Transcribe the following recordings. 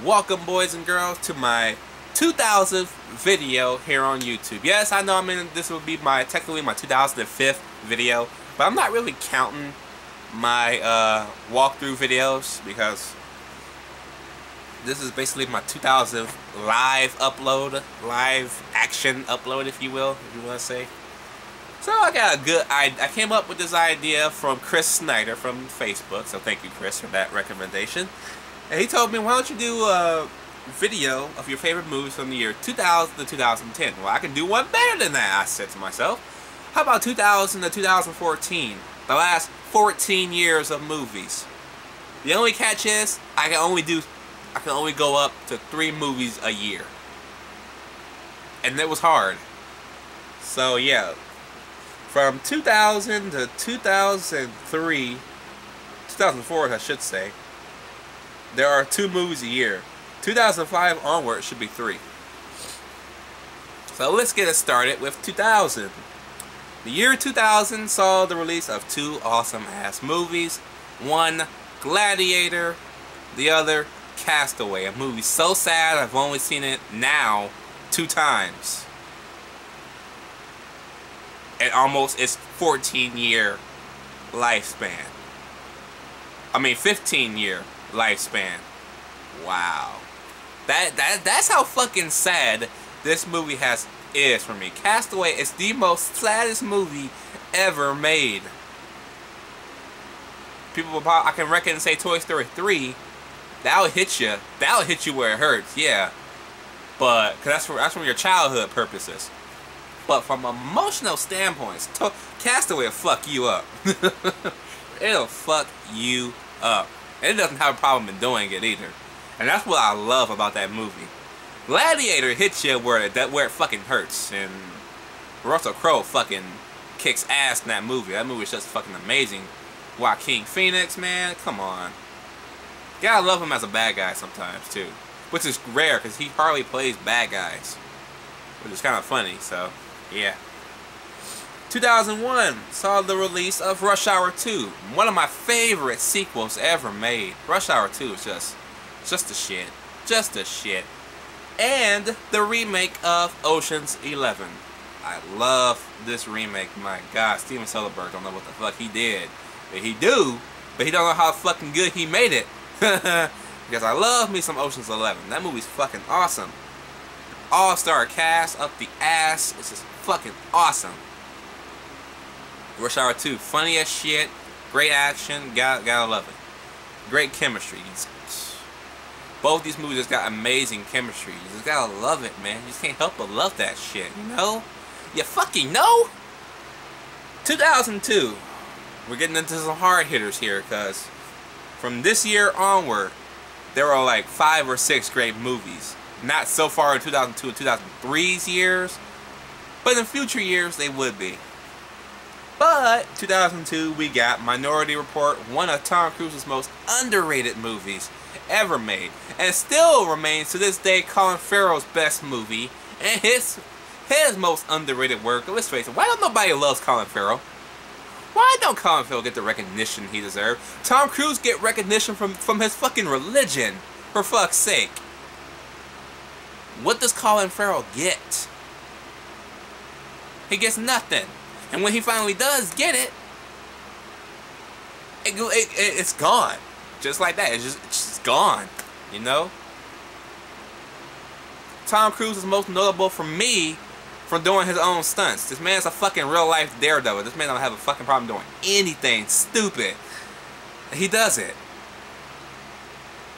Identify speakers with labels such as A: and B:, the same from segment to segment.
A: Welcome, boys and girls, to my 2000th video here on YouTube. Yes, I know this will be technically my 2005th video, but I'm not really counting my walkthrough videos because this is basically my 2000th live upload, live action upload, if you will, if you want to say. So I got a good idea. I came up with this idea from Chris Snyder from Facebook, so thank you, Chris, for that recommendation. And he told me, why don't you do a video of your favorite movies from the year 2000 to 2010? Well, I can do one better than that, I said to myself. How about 2000 to 2014? The last 14 years of movies. The only catch is, I can only go up to 3 movies a year. And it was hard. So yeah, from 2000 to 2003, 2004 I should say, there are 2 movies a year. 2005 onward should be 3. So let's get it started with 2000. The year 2000 saw the release of 2 awesome-ass movies. One, Gladiator. The other, Castaway. A movie so sad I've only seen it now 2 times. And almost its 14-year lifespan. I mean 15-year lifespan. Wow. That's how fucking sad this movie is for me. Castaway is the most saddest movie ever made. People will probably, I can reckon and say Toy Story 3. That'll hit you. That'll hit you where it hurts. Yeah. But cause that's from your childhood purposes. But from emotional standpoints, Castaway will fuck you up. It'll fuck you up. And it doesn't have a problem in doing it either. And that's what I love about that movie. Gladiator hits you where it fucking hurts. And Russell Crowe fucking kicks ass in that movie. That movie is just fucking amazing. Joaquin Phoenix, man, come on. Gotta love him as a bad guy sometimes too. Which is rare because he hardly plays bad guys. Which is kind of funny, so yeah. 2001 saw the release of Rush Hour 2, one of my favorite sequels ever made. Rush Hour 2 is just the shit, just the shit. And the remake of Ocean's 11. I love this remake. My God, Steven Soderbergh don't know what the fuck he did, but he do, but he don't know how fucking good he made it. Because I love me some Ocean's 11. That movie's fucking awesome. All-star cast up the ass. It's just fucking awesome. Rush Hour 2, funny as shit, great action, gotta love it. Great chemistry. Both these movies just got amazing chemistry. You just gotta love it, man. You just can't help but love that shit, you know? You fucking know? 2002. We're getting into some hard hitters here, because from this year onward, there are like 5 or 6 great movies. Not so far in 2002 and 2003's years, but in future years they would be. But 2002 we got Minority Report, one of Tom Cruise's most underrated movies ever made, and still remains to this day Colin Farrell's best movie and his most underrated work. Let's face it, why don't nobody loves Colin Farrell? Why don't Colin Farrell get the recognition he deserves? Tom Cruise get recognition from his fucking religion, for fuck's sake. What does Colin Farrell get? He gets nothing. And when he finally does get it, it's gone. Just like that. It's just gone. You know? Tom Cruise is most notable for me for doing his own stunts. This man's a fucking real life daredevil. This man don't have a fucking problem doing anything stupid. He does it.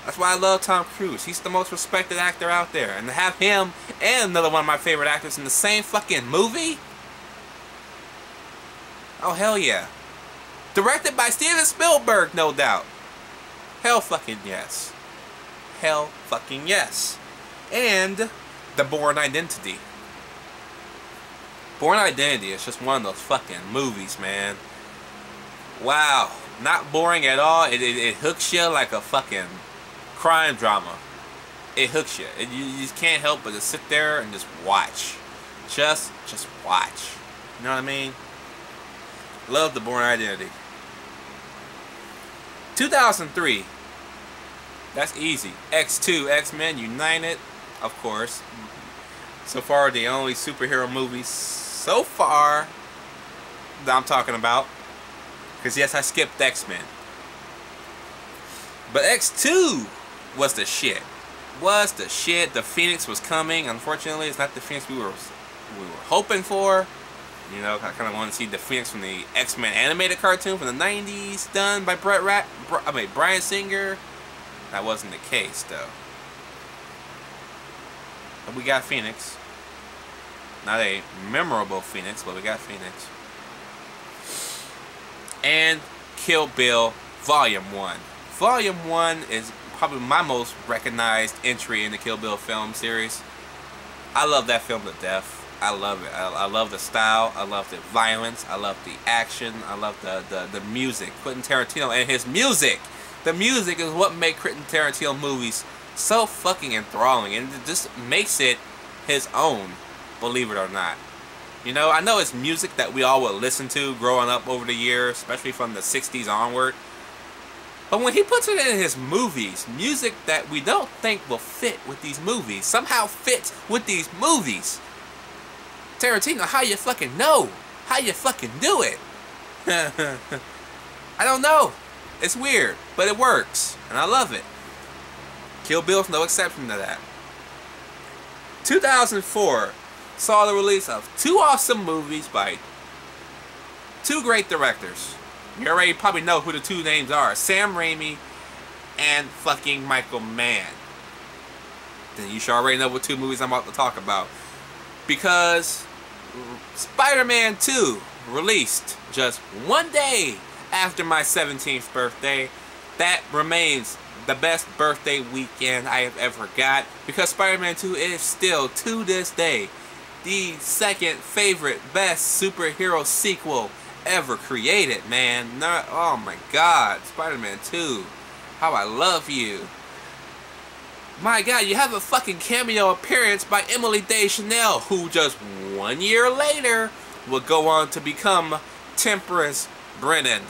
A: That's why I love Tom Cruise. He's the most respected actor out there. And to have him and another one of my favorite actors in the same fucking movie? Oh, hell yeah. Directed by Steven Spielberg, no doubt. Hell fucking yes. Hell fucking yes. And The Bourne Identity. Bourne Identity is just one of those fucking movies, man. Wow. Not boring at all. It hooks you like a fucking crime drama. It hooks you. You just can't help but just sit there and just watch. Just watch. You know what I mean? Love The Bourne Identity. 2003. That's easy. X2, X-Men United, of course. So far, the only superhero movies so far that I'm talking about. Because yes, I skipped X-Men. But X2 was the shit. Was the shit. The Phoenix was coming. Unfortunately, it's not the Phoenix we were hoping for. You know, I kind of want to see the Phoenix from the X-Men animated cartoon from the 90s done by Bryan Singer. That wasn't the case, though. But we got Phoenix. Not a memorable Phoenix, but we got Phoenix. And Kill Bill Volume 1. Volume 1 is probably my most recognized entry in the Kill Bill film series. I love that film to death. I love it. I love the style. I love the violence. I love the action. I love the music. Quentin Tarantino and his music. The music is what makes Quentin Tarantino movies so fucking enthralling. And it just makes it his own, believe it or not. You know, I know it's music that we all would listen to growing up over the years, especially from the 60s onward. But when he puts it in his movies, music that we don't think will fit with these movies, somehow fits with these movies. Tarantino, how you fucking know? How you fucking do it? I don't know. It's weird, but it works, and I love it. Kill Bill's no exception to that. 2004 saw the release of two awesome movies by two great directors. You already probably know who the two names are. Sam Raimi and fucking Michael Mann. Then you should already know what two movies I'm about to talk about. Because Spider-Man 2 released just one day after my 17th birthday. That remains the best birthday weekend I have ever got. Because Spider-Man 2 is still, to this day, the second favorite best superhero sequel ever created, man. Oh my god, Spider-Man 2, how I love you. My god, you have a fucking cameo appearance by Emily Deschanel, who just 1 year later would go on to become Temperance Brennan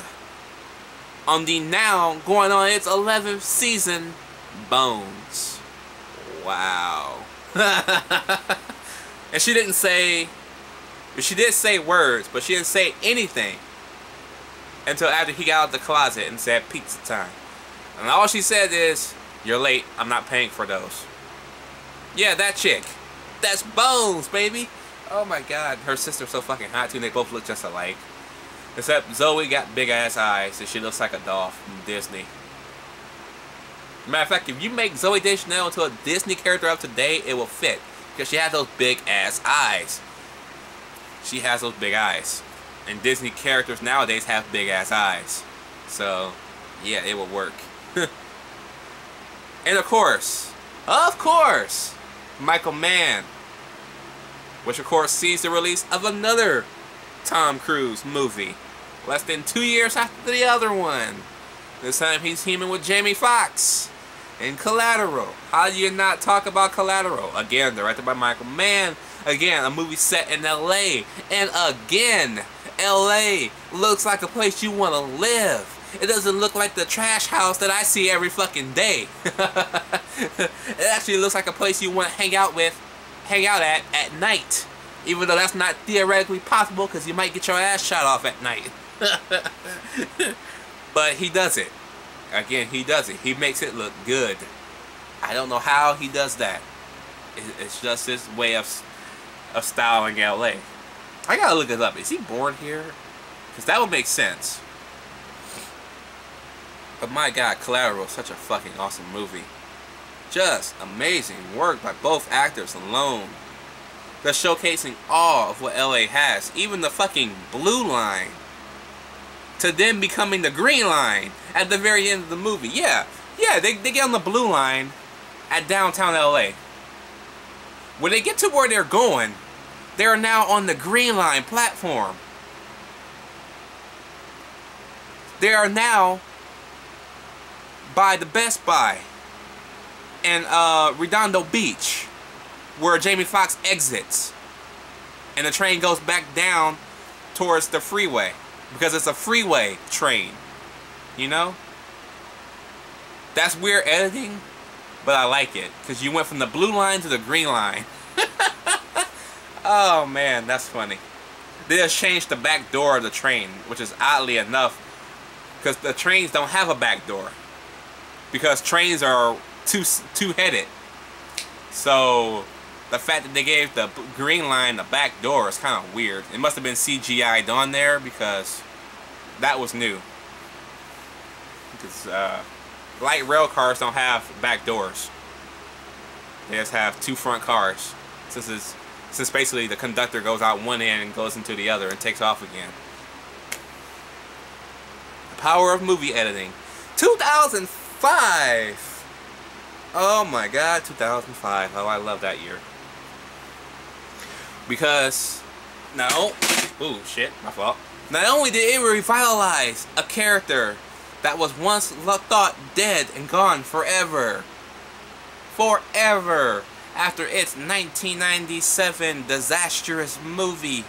A: on the now going on its 11th season, Bones. Wow. And she didn't say, she did say words, but she didn't say anything until after he got out of the closet and said pizza time. And all she said is, "You're late, I'm not paying for those." Yeah, that chick. That's Bones, baby. Oh my god, her sister's so fucking hot too, and they both look just alike. Except Zoe got big ass eyes and she looks like a doll from Disney. Matter of fact, if you make Zoe Deschanel into a Disney character of today, it will fit. Because she has those big ass eyes. She has those big eyes. And Disney characters nowadays have big ass eyes. So, yeah, it will work. And of course, Michael Mann. Which of course sees the release of another Tom Cruise movie. Less than 2 years after the other one. This time he's teaming with Jamie Foxx in Collateral. How do you not talk about Collateral? Again, directed by Michael Mann. Again, a movie set in LA. And again, LA looks like a place you want to live. It doesn't look like the trash house that I see every fucking day. It actually looks like a place you want to hang out at night. Even though that's not theoretically possible because you might get your ass shot off at night. But he does it. Again, he does it. He makes it look good. I don't know how he does that. It's just his way of styling LA. I gotta look it up. Is he born here? Because that would make sense. But my god, Collateral is such a fucking awesome movie. Just amazing work by both actors alone. They're showcasing all of what LA has. Even the fucking blue line. To then becoming the green line at the very end of the movie. Yeah, they get on the blue line at downtown LA. When they get to where they're going, they are now on the green line platform. They are now by the Best Buy in Redondo Beach, where Jamie Foxx exits. And the train goes back down towards the freeway. Because it's a freeway train. You know? That's weird editing, but I like it. Because you went from the blue line to the green line. Oh man, that's funny. They just changed the back door of the train, which is oddly enough, because the trains don't have a back door. Because trains are two-headed. So the fact that they gave the green line the back door is kind of weird. It must have been CGI'd on there because that was new. Because light rail cars don't have back doors. They just have two front cars. Since basically the conductor goes out one end and goes into the other and takes off again. The power of movie editing. 2005! Oh my god, 2005. Oh, I love that year. Because, ooh, shit, my fault. Not only did it revitalize a character that was once thought dead and gone forever. Forever. After its 1997 disastrous movie.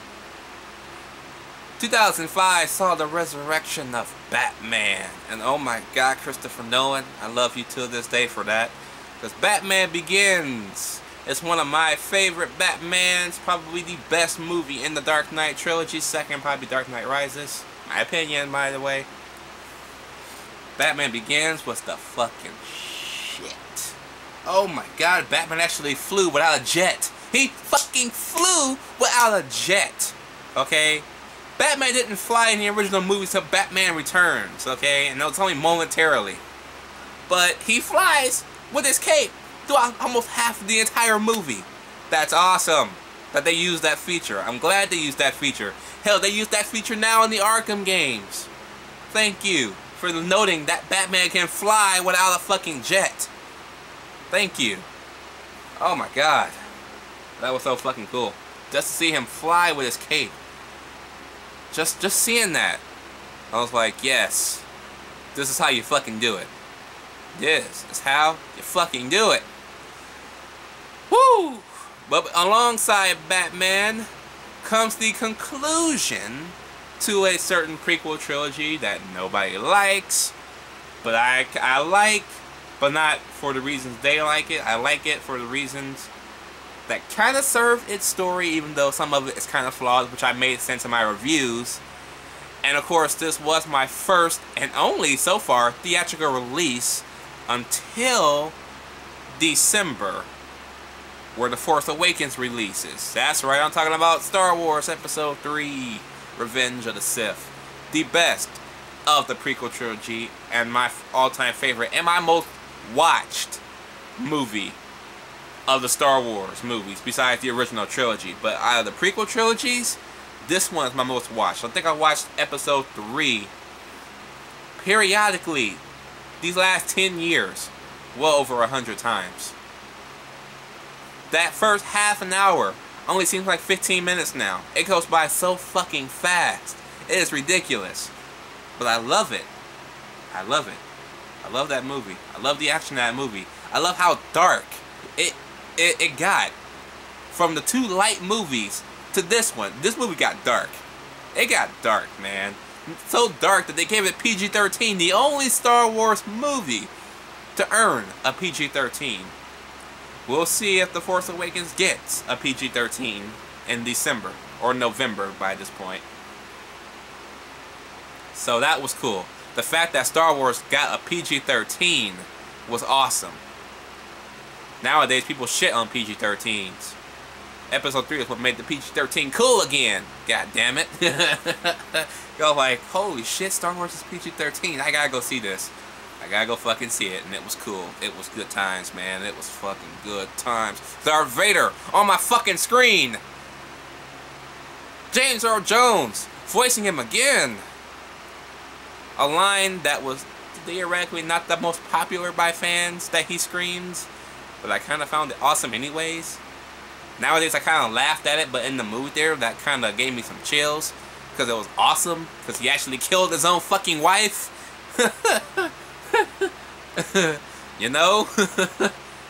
A: 2005 saw the resurrection of Batman. And oh my god, Christopher Nolan, I love you to this day for that. Because Batman Begins is one of my favorite Batmans. Probably the best movie in the Dark Knight trilogy. Second, probably Dark Knight Rises. My opinion, by the way. Batman Begins was the fucking shit. Oh my god, Batman actually flew without a jet. He fucking flew without a jet. Okay? Batman didn't fly in the original movie until Batman Returns. Okay? And that was only momentarily. But he flies with his cape throughout almost half of the entire movie. That's awesome that they used that feature. I'm glad they used that feature. Hell, they used that feature now in the Arkham games. Thank you for noting that Batman can fly without a fucking jet. Thank you. Oh my god. That was so fucking cool. Just to see him fly with his cape. Just seeing that. I was like, yes. This is how you fucking do it. This is how you fucking do it. Woo! But alongside Batman comes the conclusion to a certain prequel trilogy that nobody likes. But I like. But not for the reasons they like it. I like it for the reasons that kind of serve its story, even though some of it is kind of flawed, which I made sense in my reviews. And of course, this was my first and only, so far, theatrical release until December, where The Force Awakens releases. That's right, I'm talking about Star Wars Episode 3, Revenge of the Sith. The best of the prequel trilogy, and my all-time favorite, and my most watched movie of the Star Wars movies, besides the original trilogy. But out of the prequel trilogies, this one is my most watched. I think I watched Episode 3 periodically these last 10 years, well over 100 times. That first half an hour only seems like 15 minutes now. It goes by so fucking fast. It is ridiculous. But I love it. I love it. I love that movie. I love the action of that movie. I love how dark it got. From the two light movies to this one. This movie got dark. It got dark, man. So dark that they gave it PG-13. The only Star Wars movie to earn a PG-13. We'll see if The Force Awakens gets a PG-13 in December. Or November by this point. So that was cool. The fact that Star Wars got a PG-13 was awesome. Nowadays, people shit on PG-13s. Episode 3 is what made the PG-13 cool again. God damn it. Go like, holy shit, Star Wars is PG-13. I gotta go see this. I gotta go fucking see it. And it was cool. It was good times, man. It was fucking good times. Darth Vader on my fucking screen. James Earl Jones voicing him again. A line that was theoretically not the most popular by fans that he screams, but I kind of found it awesome anyways. Nowadays I kind of laughed at it, but in the mood there, that kind of gave me some chills, because it was awesome, because he actually killed his own fucking wife. You know?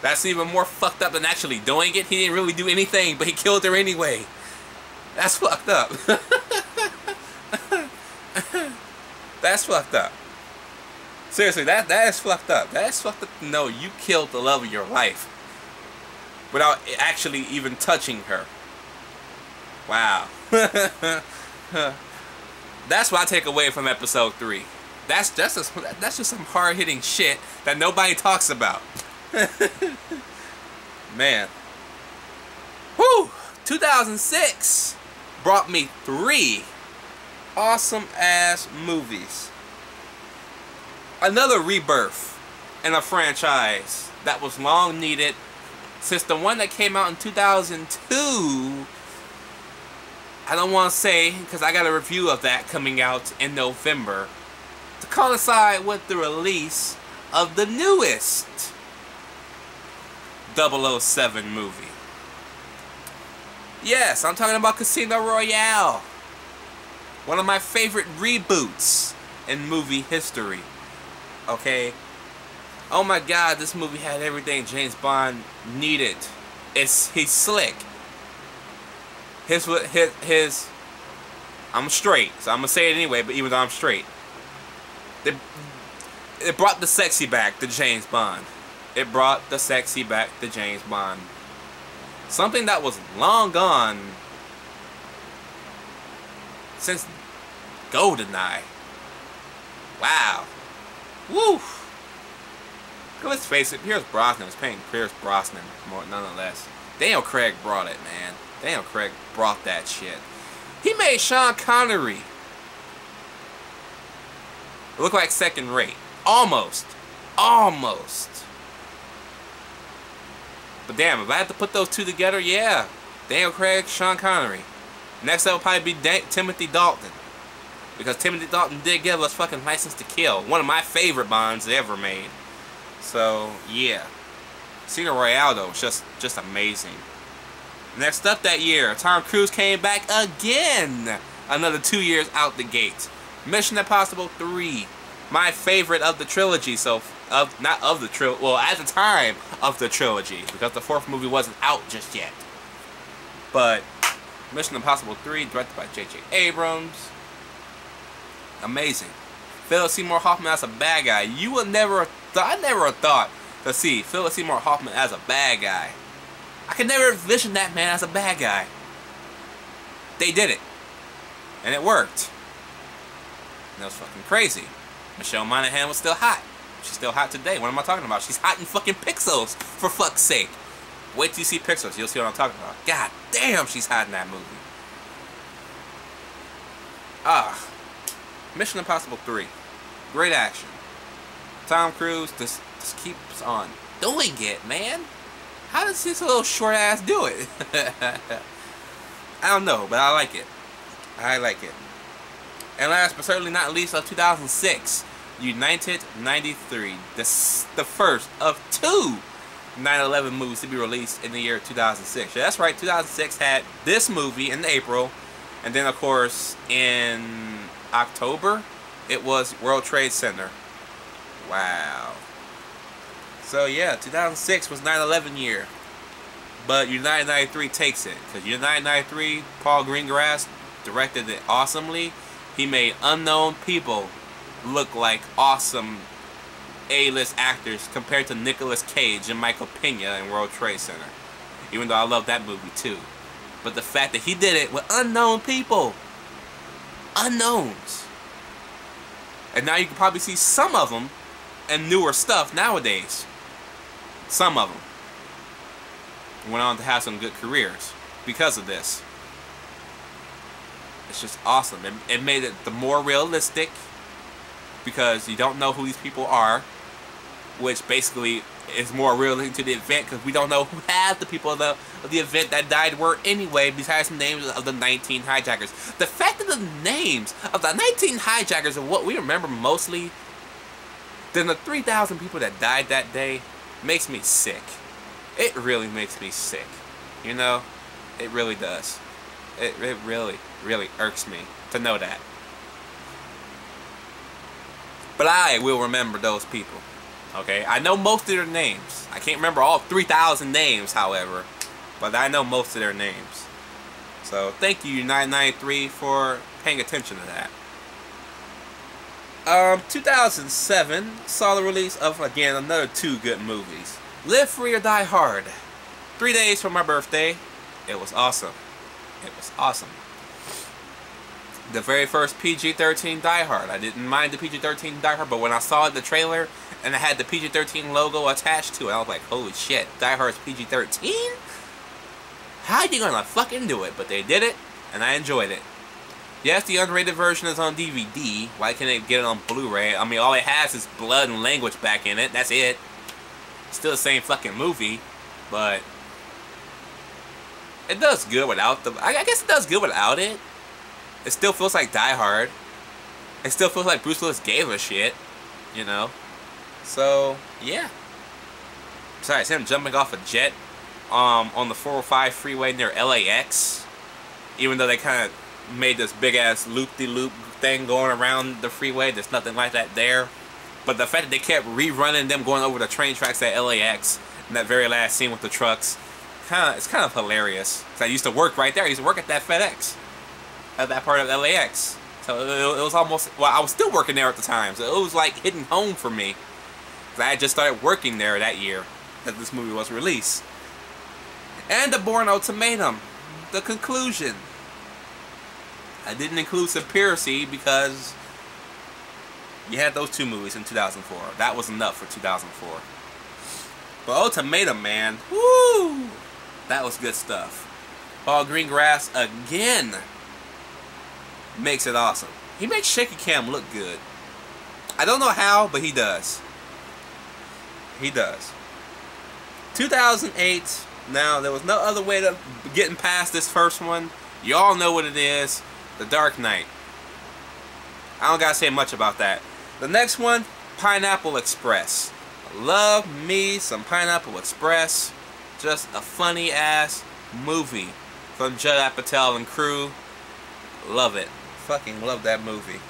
A: That's even more fucked up than actually doing it. He didn't really do anything, but he killed her anyway. That's fucked up. That's fucked up. Seriously, that is fucked up. That is fucked up to know you killed the love of your life without actually even touching her. Wow. That's what I take away from episode 3. That's just some hard-hitting shit that nobody talks about. Man. Whew! 2006 brought me 3 awesome-ass movies. Another rebirth in a franchise that was long needed, since the one that came out in 2002... I don't want to say, because I got a review of that coming out in November, to coincide with the release of the newest 007 movie. Yes, I'm talking about Casino Royale. One of my favorite reboots in movie history. Okay? Oh my god, this movie had everything James Bond needed. He's slick. His I'm straight, so I'm gonna say it anyway, but even though I'm straight, it brought the sexy back to James Bond. It brought the sexy back to James Bond. Something that was long gone since GoldenEye. Wow. Woo. Let's face it, Pierce Brosnan was paying Pierce Brosnan more, nonetheless. Daniel Craig brought it, man. Daniel Craig brought that shit. He made Sean Connery look like second rate. Almost. Almost. But damn, if I had to put those two together, yeah. Daniel Craig, Sean Connery. Next up will probably be Timothy Dalton. Because Timothy Dalton did give us fucking License to Kill. One of my favorite Bonds ever made. So, yeah. Casino Royale, though, was just amazing. Next up that year, Tom Cruise came back again. Another 2 years out the gate. Mission Impossible 3. My favorite of the trilogy, not of the trilogy, well, at the time of the trilogy, because the 4th movie wasn't out just yet. But Mission Impossible 3, directed by J.J. Abrams. Amazing. Philip Seymour Hoffman as a bad guy. You would never, I never thought to see Philip Seymour Hoffman as a bad guy. I could never envision that man as a bad guy. They did it. And it worked. And it was fucking crazy. Michelle Monaghan was still hot. She's still hot today. What am I talking about? She's hot in fucking Pixels, for fuck's sake. Wait till you see Pixels, you'll see what I'm talking about. God damn, she's hot in that movie. Mission Impossible 3. Great action. Tom Cruise just keeps on doing it, man. How does this little short ass do it? I don't know, but I like it. I like it. And last but certainly not least of 2006, United 93. The first of 2 9/11 movies to be released in the year 2006. Yeah, that's right, 2006 had this movie in April, and then of course in October it was World Trade Center. Wow. So yeah, 2006 was 9/11 year, but United 93 takes it, because United 93, Paul Greengrass directed it awesomely. He made unknown people look like awesome A-list actors compared to Nicolas Cage and Michael Pena in World Trade Center. Even though I love that movie too. But the fact that he did it with unknown people. Unknowns. And now you can probably see some of them in newer stuff nowadays. Some of them went on to have some good careers because of this. It's just awesome. It made it the more realistic, because you don't know who these people are, which basically is more realistic to the event, because we don't know who half the people of the event that died were anyway, besides the names of the 19 hijackers. The fact that the names of the 19 hijackers are what we remember mostly than the 3,000 people that died that day makes me sick. It really makes me sick. You know? It really does. It really, really irks me to know that. But I will remember those people. Okay? I know most of their names. I can't remember all 3,000 names, however. But I know most of their names. So, thank you, United 93, for paying attention to that. 2007 saw the release of, again, another two good movies. Live Free or Die Hard. 3 days from my birthday. It was awesome. It was awesome. The very first PG-13 Die Hard. I didn't mind the PG-13 Die Hard, but when I saw the trailer and it had the PG-13 logo attached to it, I was like, holy shit, Die Hard's PG-13? How are you gonna fucking do it? But they did it, and I enjoyed it. Yes, the unrated version is on DVD. Why can't they get it on Blu-ray? I mean, all it has is blood and language back in it. That's it. Still the same fucking movie, but it does good without the... I guess it does good without it. It still feels like Die Hard. It still feels like Bruce Willis gave a shit, you know? So, yeah. Besides him jumping off a jet on the 405 freeway near LAX, even though they kind of made this big-ass loop-de-loop thing going around the freeway, there's nothing like that there. But the fact that they kept rerunning them going over the train tracks at LAX in that very last scene with the trucks, it's kind of hilarious. 'Cause I used to work right there. I used to work at that FedEx, at that part of LAX. So it was almost, well, I was still working there at the time, so it was like hitting home for me. 'Cause I had just started working there that year that this movie was released. And The Bourne Ultimatum, the conclusion. I didn't include Conspiracy because you had those two movies in 2004. That was enough for 2004. But Ultimatum, man, woo! That was good stuff. Paul Greengrass, again, makes it awesome. He makes Shaky Cam look good. I don't know how, but he does. He does. 2008, now there was no other way to getting past this first one. You all know what it is. The Dark Knight. I don't gotta say much about that. The next one, Pineapple Express. Love me some Pineapple Express. Just a funny ass movie from Judd Apatow and crew. Love it. Fucking love that movie.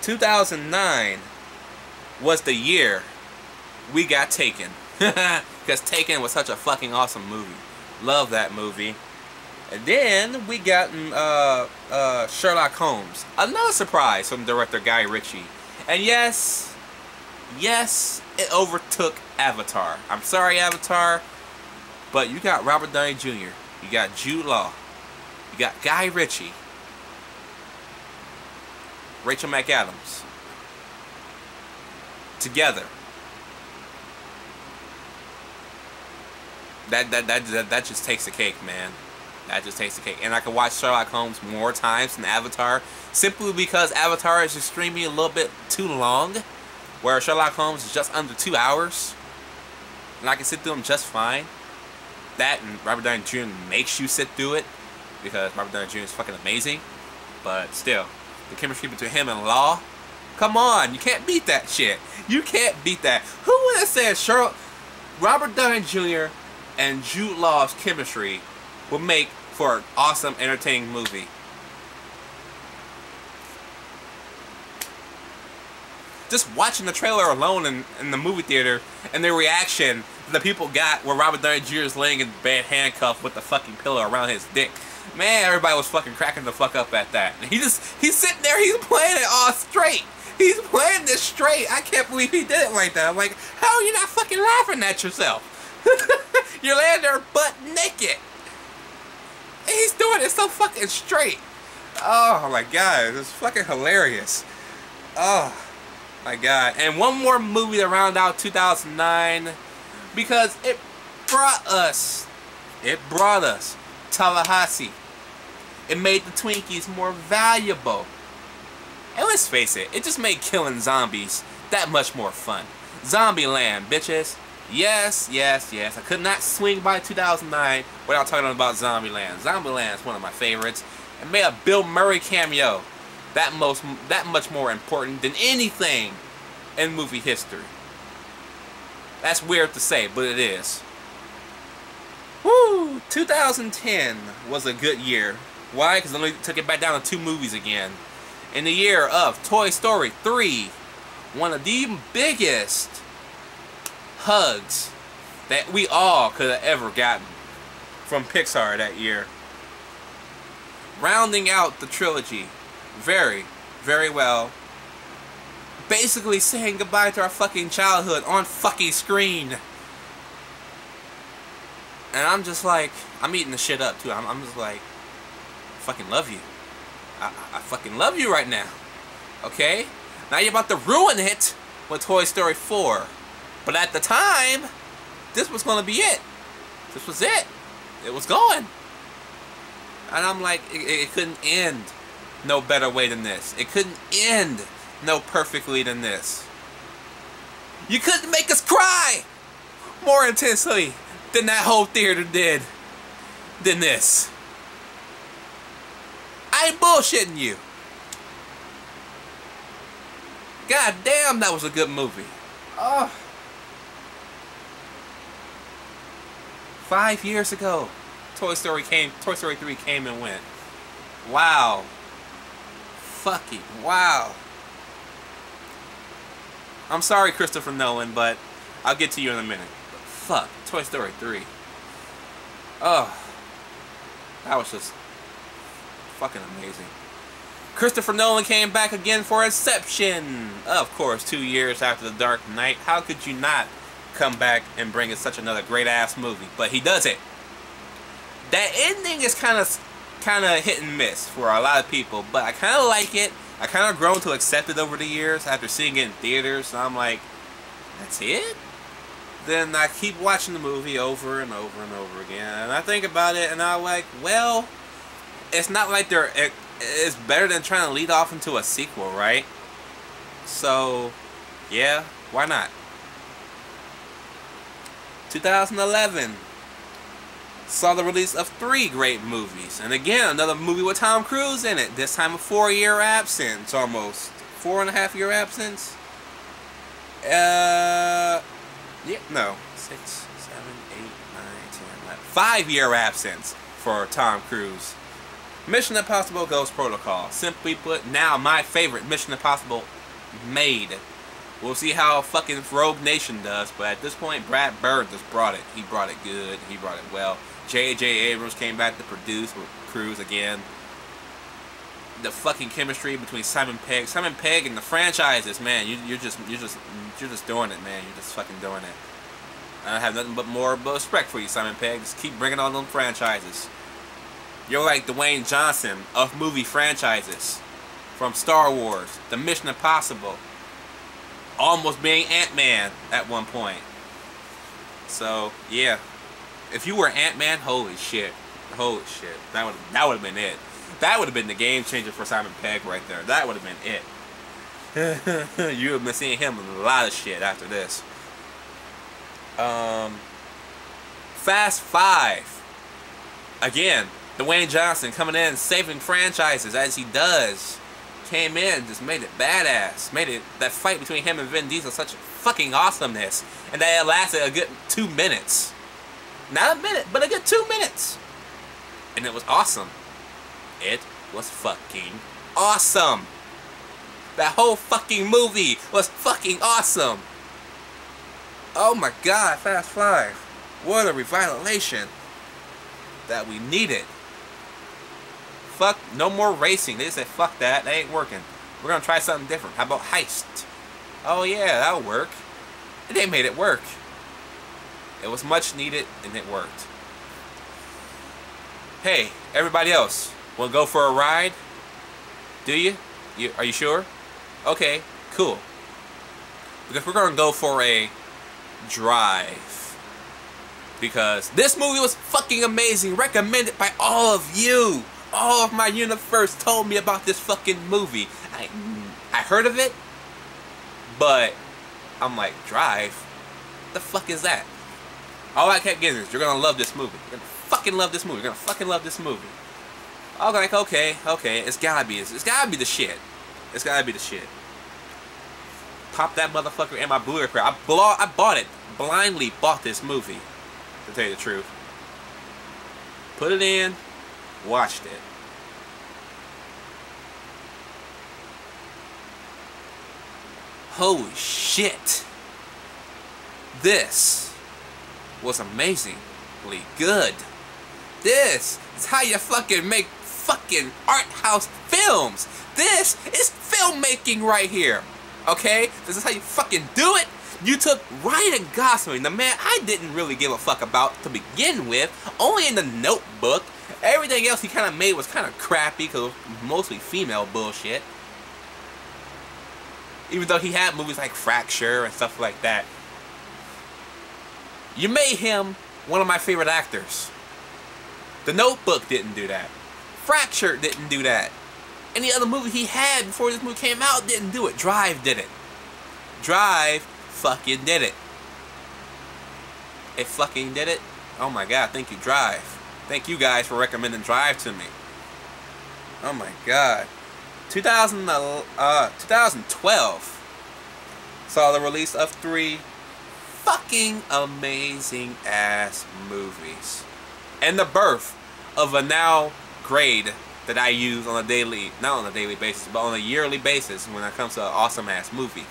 A: 2009 was the year we got Taken. Because Taken was such a fucking awesome movie. Love that movie. And then we got Sherlock Holmes. Another surprise from director Guy Ritchie. And yes, it overtook Avatar. I'm sorry, Avatar, but you got Robert Downey Jr., you got Jude Law, you got Guy Ritchie, Rachel McAdams, together. That just takes the cake, man. That just takes the cake. And I can watch Sherlock Holmes more times than Avatar, simply because Avatar is extremely a little bit too long, where Sherlock Holmes is just under 2 hours, and I can sit through them just fine. That and Robert Downey Jr. makes you sit through it, because Robert Downey Jr. is fucking amazing. But still, the chemistry between him and Law, come on, you can't beat that shit. You can't beat that. Who would have said Robert Downey Jr. and Jude Law's chemistry will make for an awesome, entertaining movie? Just watching the trailer alone in the movie theater and the reaction the people got where Robert Downey Jr. is laying in bed handcuffed with the fucking pillow around his dick. Man, everybody was fucking cracking the fuck up at that. And he's sitting there, he's playing it all straight. He's playing this straight. I can't believe he did it like that. I'm like, how are you not fucking laughing at yourself? You're laying there butt naked. And he's doing it so fucking straight. Oh my god, it's fucking hilarious. Oh my god. And one more movie to round out 2009, because it brought us Tallahassee. It made the Twinkies more valuable. And let's face it, it just made killing zombies that much more fun. Zombieland, bitches. Yes. I could not swing by 2009 without talking about Zombieland. Zombieland is one of my favorites. It made a Bill Murray cameo that much more important than anything in movie history. That's weird to say, but it is. Woo! 2010 was a good year. Why? Because they took it back down to 2 movies again. In the year of Toy Story 3, one of the biggest hugs that we all could have ever gotten from Pixar that year. Rounding out the trilogy very, very well basically saying goodbye to our fucking childhood on fucking screen. And I'm just like, I'm eating the shit up too. I'm just like, I fucking love you. I fucking love you right now. Okay? Now you're about to ruin it with Toy Story 4. But at the time, this was gonna be it. This was it. It was going. And I'm like, it couldn't end no better way than this. It couldn't end no perfectly than this. You couldn't make us cry more intensely than that whole theater did than this. I ain't bullshitting you. God damn, that was a good movie. Oh. 5 years ago, Toy Story 3 came and went. Wow. Fucking wow. I'm sorry, Christopher Nolan, but I'll get to you in a minute. But fuck, Toy Story 3. Oh. That was just fucking amazing. Christopher Nolan came back again for Inception. Of course, 2 years after The Dark Knight. How could you not come back and bring us such another great-ass movie? But he does it. That ending is kind of hit and miss for a lot of people, but I kind of like it. I kind of grown to accept it over the years after seeing it in theaters. So I'm like, that's it? Then I keep watching the movie over and over and over again, and I think about it, and I'm like, well, it's not like it's better than trying to lead off into a sequel, right? So, yeah, why not? 2011 saw the release of 3 great movies, and again, another movie with Tom Cruise in it. This time a 4-year absence, almost 4.5-year absence. Yeah, no, 6, 7, 8, 9, 10, 11. 5-year absence for Tom Cruise. Mission Impossible Ghost Protocol. Simply put, now my favorite Mission Impossible made. We'll see how fucking Rogue Nation does, but at this point, Brad Bird just brought it. He brought it good. He brought it well. J.J. Abrams came back to produce with Cruise again. The fucking chemistry between Simon Pegg and the franchises, man. You're just doing it, man. You're just fucking doing it. I have nothing but more respect for you, Simon Pegg. Just keep bringing on them franchises. You're like Dwayne Johnson of movie franchises, from Star Wars, the Mission Impossible, almost being Ant-Man at one point. So yeah, if you were Ant-Man, holy shit, that would have been it. That would have been the game changer for Simon Pegg right there. That would have been it. You have been seeing him in a lot of shit after this. Fast 5. Again, Dwayne Johnson coming in, saving franchises as he does. Came in, just made it badass. Made it, that fight between him and Vin Diesel, such fucking awesomeness. And that it lasted a good 2 minutes. Not a minute, but a good 2 minutes. And it was awesome. It was fucking awesome. That whole fucking movie was fucking awesome. Oh my god, Fast 5. What a revitalization that we needed. Fuck, no more racing. They said, fuck that, ain't working. We're gonna try something different. How about heist? Oh yeah, that'll work. And they made it work. It was much needed, and it worked. Hey, everybody else, wanna go for a ride? Do you? Are you sure? Okay, cool. Because we're gonna go for a drive. Because this movie was fucking amazing, recommended by all of you. All of my universe told me about this fucking movie. I heard of it, but I'm like, drive? The fuck is that? All I kept getting is, you're gonna love this movie. You're gonna fucking love this movie. You're gonna fucking love this movie. I was like, okay, it's gotta be the shit. It's gotta be the shit. Pop that motherfucker in my Blu-ray player. I bought it. Blindly bought this movie, to tell you the truth. Put it in. Watched it. Holy shit. This was amazingly good. This is how you fucking make fucking art house films. This is filmmaking right here. Okay? This is how you fucking do it. You took Ryan Gosling, the man I didn't really give a fuck about to begin with, only in The Notebook. Everything else he kind of made was kind of crappy because it was mostly female bullshit. Even though he had movies like Fracture and stuff like that. You made him one of my favorite actors. The Notebook didn't do that. Fracture didn't do that. Any other movie he had before this movie came out didn't do it. Drive did it. Drive fucking did it. It fucking did it. Oh my god, thank you, Drive. Thank you guys for recommending Drive to me. Oh my god. 2012 saw the release of 3 fucking amazing ass movies. And the birth of a now grade that I use on a daily, not on a daily basis, but on a yearly basis when it comes to an awesome ass movie.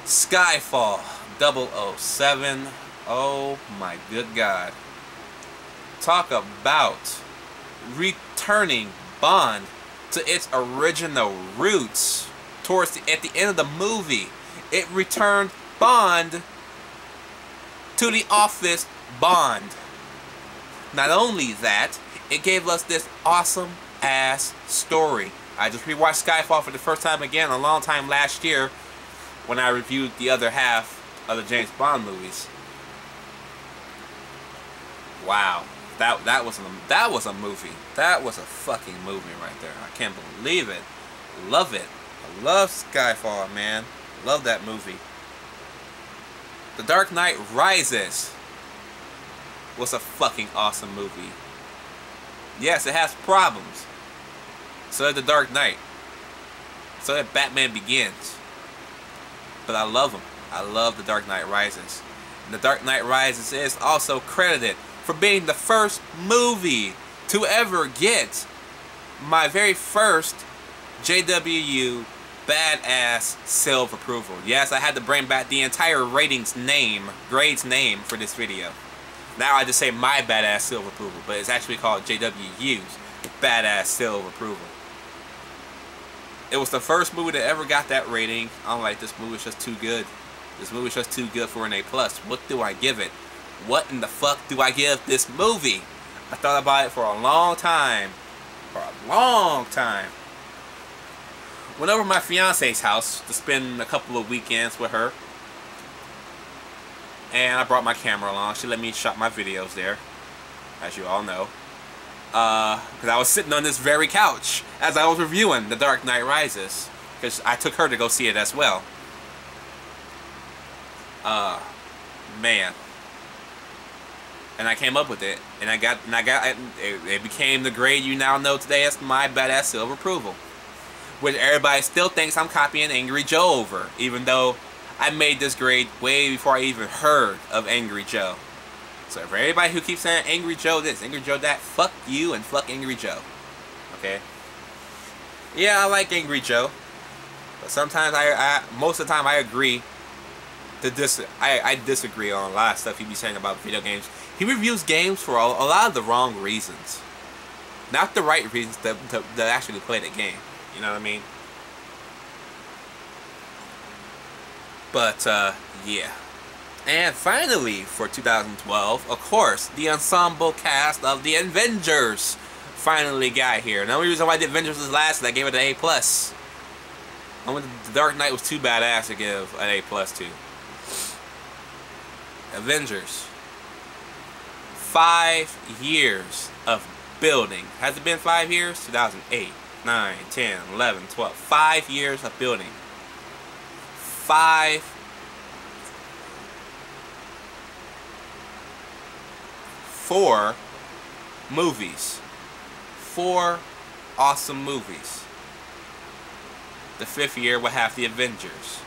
A: Skyfall 007. Oh my good god. Talk about returning Bond to its original roots. At the end of the movie, it returned Bond to the office Bond. Not only that, it gave us this awesome ass story. I just rewatched Skyfall for the first time again a long time last year when I reviewed the other half of the James Bond movies. Wow. That was a movie. That was a fucking movie right there. I can't believe it. Love it. I love Skyfall, man. Love that movie. The Dark Knight Rises was a fucking awesome movie. Yes, it has problems. So did The Dark Knight. So did Batman Begins. But I love them. I love The Dark Knight Rises. And The Dark Knight Rises is also credited for being the first movie to ever get my very first JWU Badass seal of approval. Yes, I had to bring back the entire grades name for this video. Now I just say my Badass seal of approval, but it's actually called JWU's Badass seal of approval. It was the first movie that ever got that rating. I'm like, this movie is just too good. This movie is just too good for an A+. What do I give it? What in the fuck do I give this movie? I thought about it for a long time. Went over to my fiance's house to spend a couple of weekends with her. And I brought my camera along. She let me shot my videos there, as you all know. Because I was sitting on this very couch as I was reviewing The Dark Knight Rises. Because I took her to go see it as well. Man. And I came up with it, and it became the grade you now know today as my Badass seal of approval, which everybody still thinks I'm copying Angry Joe over, even though I made this grade way before I even heard of Angry Joe. So for everybody who keeps saying Angry Joe this, Angry Joe that, fuck you and fuck Angry Joe. Okay? Yeah, I like Angry Joe, but sometimes most of the time I agree. I disagree on a lot of stuff he be saying about video games. He reviews games for a lot of the wrong reasons. Not the right reasons to actually play the game. You know what I mean? But, yeah. And finally, for 2012, of course, the ensemble cast of The Avengers finally got here. The only reason why The Avengers was last is I gave it an A+. The Dark Knight was too badass to give an A+ to. Avengers. 5 years of building. Has it been 5 years? 2008, 9, 10, 11, 12. 5 years of building. 4 movies. 4 awesome movies. The 5th year will have the Avengers.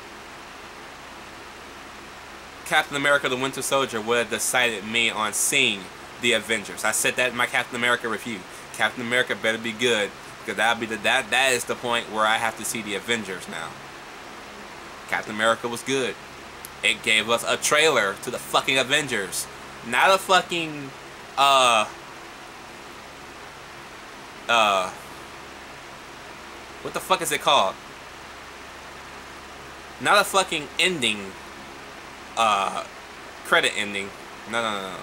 A: Captain America the Winter Soldier would have decided me on seeing the Avengers. I said that in my Captain America review. Captain America better be good, because that is the point where I have to see the Avengers now. Captain America was good. It gave us a trailer to the fucking Avengers. Not a fucking what the fuck is it called? Not a fucking ending, credit ending. No.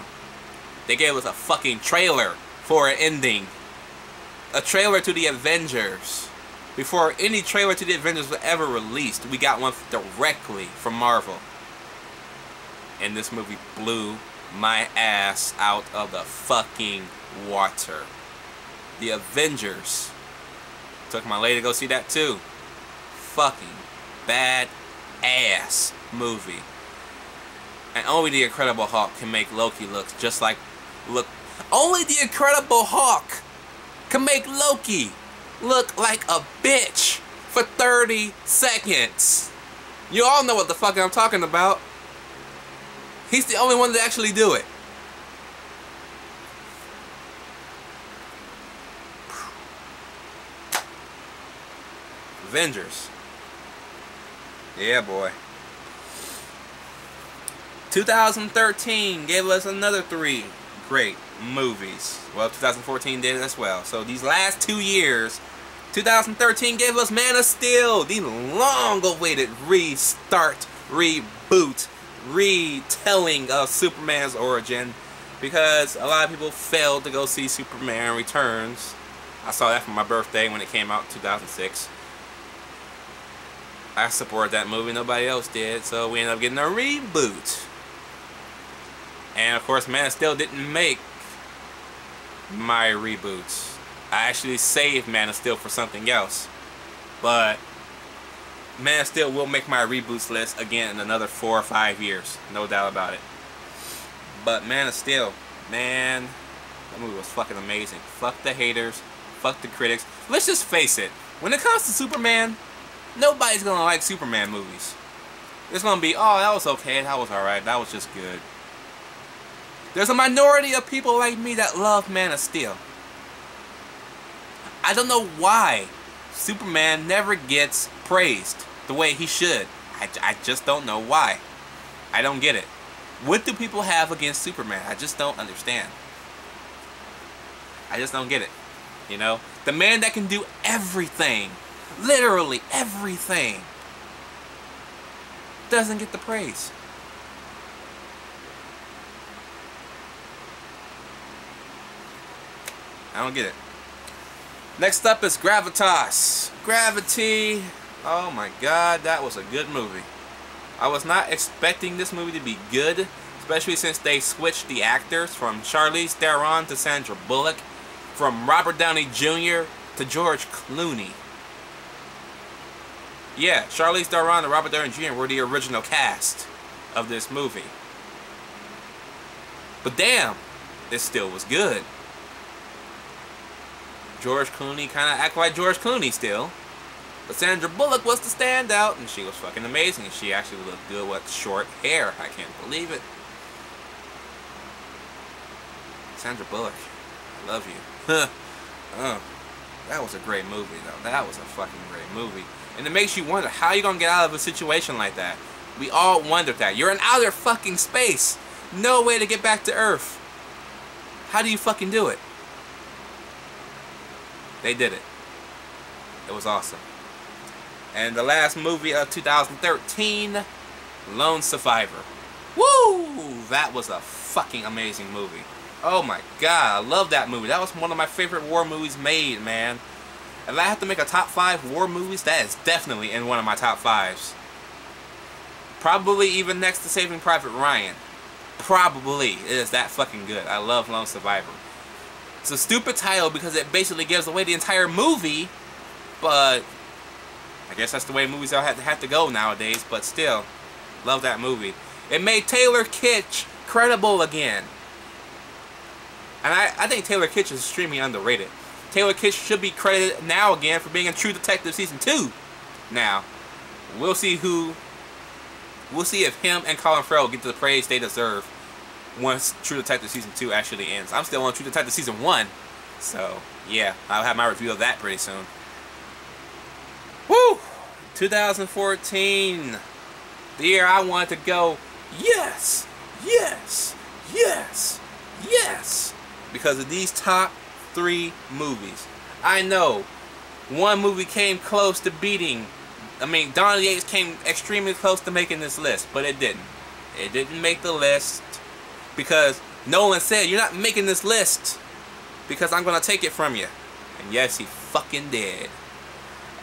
A: They gave us a fucking trailer for an ending. A trailer to the Avengers. Before any trailer to the Avengers was ever released, we got one directly from Marvel. And this movie blew my ass out of the fucking water. The Avengers. Took my lady to go see that too. Fucking bad ass movie. And only the Incredible Hulk can make Loki look just like only the Incredible Hulk can make Loki look like a bitch for 30 seconds. You all know what the fuck I'm talking about. He's the only one to actually do it. Avengers. Yeah, boy. 2013 gave us another 3 great movies. Well, 2014 did as well. So these last 2 years, 2013 gave us Man of Steel, the long-awaited restart, reboot, retelling of Superman's origin, because a lot of people failed to go see Superman Returns. I saw that for my birthday when it came out in 2006. I supported that movie, nobody else did, so we ended up getting a reboot. And of course, Man of Steel didn't make my reboots. I actually saved Man of Steel for something else. But Man of Steel will make my reboots list again in another 4 or 5 years. No doubt about it. But Man of Steel, man, that movie was fucking amazing. Fuck the haters. Fuck the critics. Let's just face it. When it comes to Superman, nobody's gonna like Superman movies. It's gonna be, oh, that was okay, that was alright, that was just good. There's a minority of people like me that love Man of Steel. I don't know why Superman never gets praised the way he should. I just don't know why. I don't get it. What do people have against Superman? I just don't understand. I just don't get it. You know? The man that can do everything, literally everything, doesn't get the praise. I don't get it. Next up is Gravitas. Gravity. Oh my god, that was a good movie. I was not expecting this movie to be good, especially since they switched the actors from Charlize Theron to Sandra Bullock, from Robert Downey Jr. to George Clooney. Yeah, Charlize Theron and Robert Downey Jr. were the original cast of this movie. But damn, it still was good. George Clooney kind of acted like George Clooney still. But Sandra Bullock was the standout, and she was fucking amazing. She actually looked good with short hair. I can't believe it. Sandra Bullock, I love you. Oh, that was a great movie, though. That was a fucking great movie. And it makes you wonder, how you gonna get out of a situation like that? We all wondered that. You're in outer fucking space. No way to get back to Earth. How do you fucking do it? They did it. It was awesome. And the last movie of 2013, Lone Survivor. Woo! That was a fucking amazing movie. Oh my god, I love that movie. That was one of my favorite war movies made, man. If I have to make a top 5 war movies, that is definitely in one of my top 5s. Probably even next to Saving Private Ryan. Probably. It is that fucking good. I love Lone Survivor. It's a stupid title because it basically gives away the entire movie, but I guess that's the way movies have to go nowadays, but still, love that movie. It made Taylor Kitsch credible again. And I think Taylor Kitsch is extremely underrated. Taylor Kitsch should be credited now again for being in True Detective Season 2. Now, we'll see if him and Colin Farrell get the praise they deserve once True Detective Season 2 actually ends. I'm still on True Detective Season 1, so yeah, I'll have my review of that pretty soon. Woo! 2014, the year I wanted to go, yes, yes, yes, yes, because of these top 3 movies. I know one movie came close to beating I mean, Dawn of the Apes came extremely close to making this list, but it didn't. It didn't make the list because Nolan said, "You're not making this list because I'm gonna take it from you." And yes, he fucking did.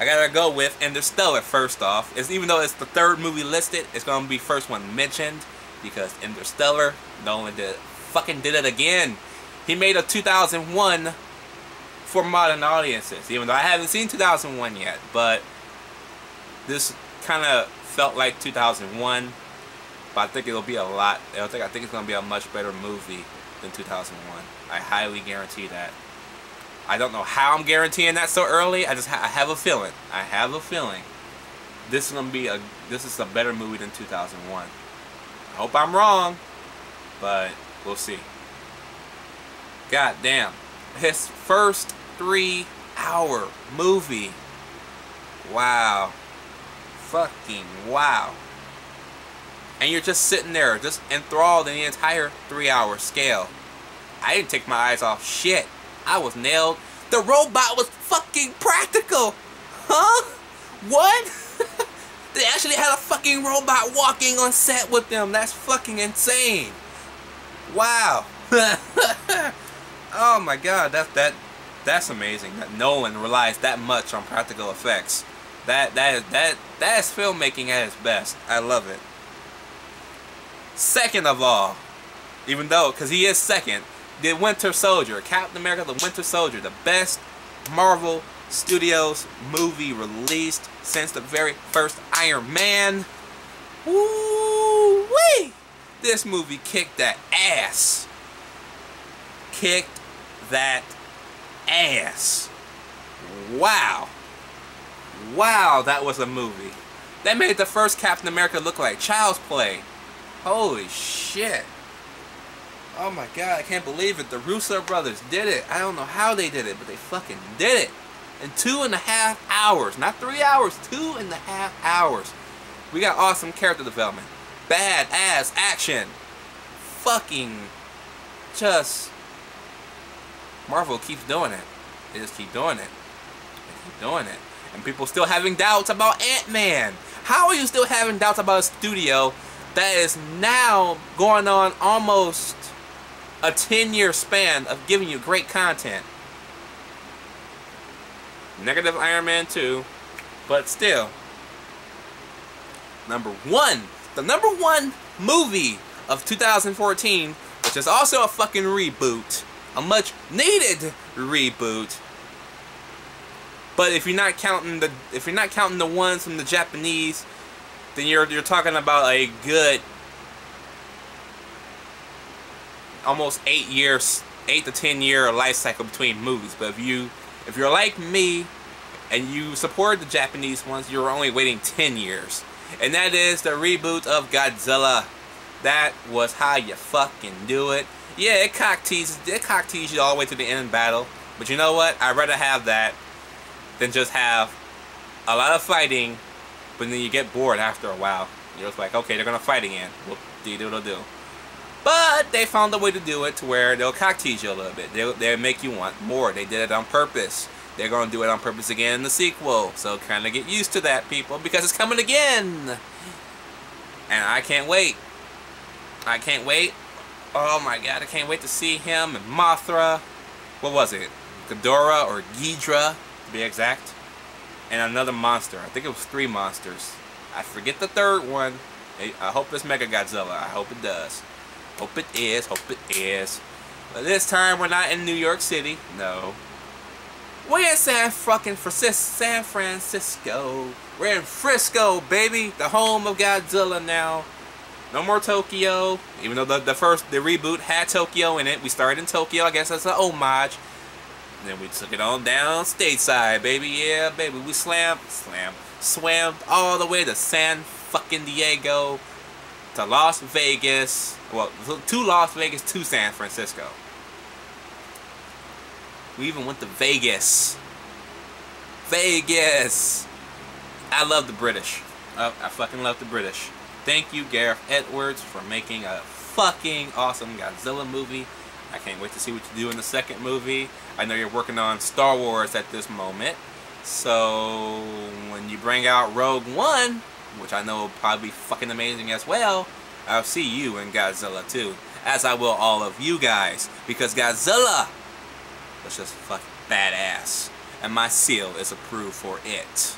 A: I gotta go with Interstellar first off. Even though it's the third movie listed, it's gonna be first one mentioned because Interstellar, Nolan fucking did it again. He made a 2001 for modern audiences, even though I haven't seen 2001 yet, but this kind of felt like 2001, but I think it'll be a lot. I think it's gonna be a much better movie than 2001. I highly guarantee that. I don't know how I'm guaranteeing that so early. I have a feeling. I have a feeling this is a better movie than 2001. I hope I'm wrong, but we'll see. God damn, his first 3-hour movie. Wow. Fucking wow. And you're just sitting there, just enthralled in the entire 3-hour scale. I didn't take my eyes off shit. I was nailed. The robot was fucking practical. Huh? What? They actually had a fucking robot walking on set with them. That's fucking insane. Wow. Oh my god, that's amazing that Nolan relies that much on practical effects. That's filmmaking at its best. I love it. Second of all, even though, because he is second, the Winter Soldier, Captain America the Winter Soldier, the best Marvel Studios movie released since the very first Iron Man. Woo-wee! This movie kicked that ass. Kicked that ass. Wow. Wow, that was a movie. That made the first Captain America look like child's play. Holy shit. Oh my god, I can't believe it. The Russo brothers did it. I don't know how they did it, but they fucking did it. In 2.5 hours. Not 3 hours, 2.5 hours. We got awesome character development. Badass action. Fucking just... Marvel keeps doing it. They just keep doing it. They keep doing it. And people still having doubts about Ant-Man. How are you still having doubts about a studio that is now going on almost a 10-year span of giving you great content? Negative Iron Man 2, but still. Number one. The number one movie of 2014, which is also a fucking reboot. A much needed reboot. But if you're not counting the ones from the Japanese, then you're talking about a good almost 8 to 10 year life cycle between movies. But if you're like me and you support the Japanese ones, you're only waiting 10 years. And that is the reboot of Godzilla. That was how you fucking do it. Yeah, it cock teased you all the way to the end battle. But you know what? I'd rather have that than just have a lot of fighting, but then you get bored after a while. You're just like, okay, they're gonna fight again. Whoop-dee-doodle-doo. But they found a way to do it to where they'll cock tease you a little bit. They'll make you want more. They did it on purpose. They're gonna do it on purpose again in the sequel. So kind of get used to that, people, because it's coming again. And I can't wait. I can't wait. Oh my god, I can't wait to see him and Mothra. What was it? Ghidorah or Ghidra, to be exact. And another monster. I think it was 3 monsters. I forget the third one. I hope it's Mechagodzilla. I hope it does. Hope it is. Hope it is. But this time we're not in New York City. No. We're in San Francisco. We're in Frisco, baby. The home of Godzilla now. No more Tokyo. Even though the reboot had Tokyo in it. We started in Tokyo. I guess that's an homage. And then we took it on down stateside, baby. Yeah, baby. We swam all the way to San fucking Diego, to Las Vegas. Well, to Las Vegas, to San Francisco. We even went to Vegas. Vegas! I love the British. I fucking love the British. Thank you, Gareth Edwards, for making a fucking awesome Godzilla movie. I can't wait to see what you do in the second movie. I know you're working on Star Wars at this moment. So when you bring out Rogue One, which I know will probably be fucking amazing as well, I'll see you in Godzilla too. As I will all of you guys. Because Godzilla was just fucking badass. And my seal is approved for it.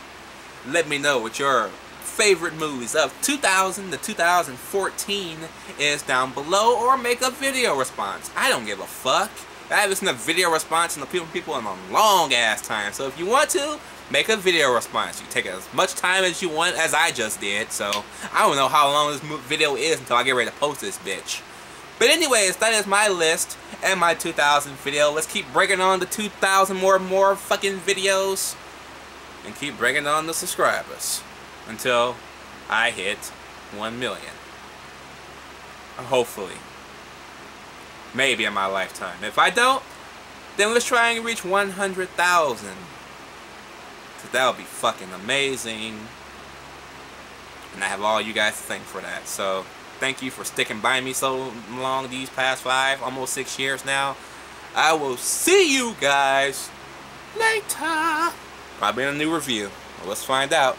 A: Let me know what your favorite movies of 2000 to 2014 is down below, or make a video response. I don't give a fuck. I haven't listened to video response from the people in a long ass time. So if you want to, make a video response. You take as much time as you want, as I just did. So I don't know how long this video is until I get ready to post this bitch. But anyways, that is my list and my 2000 video. Let's keep bringing on the 2000 more fucking videos. And keep bringing on the subscribers. Until I hit 1 million. Hopefully. Maybe in my lifetime. If I don't, then let's try and reach 100,000. Because that would be fucking amazing. And I have all you guys to thank for that. So, thank you for sticking by me so long these past 5, almost 6 years now. I will see you guys later. Probably in a new review. Well, let's find out.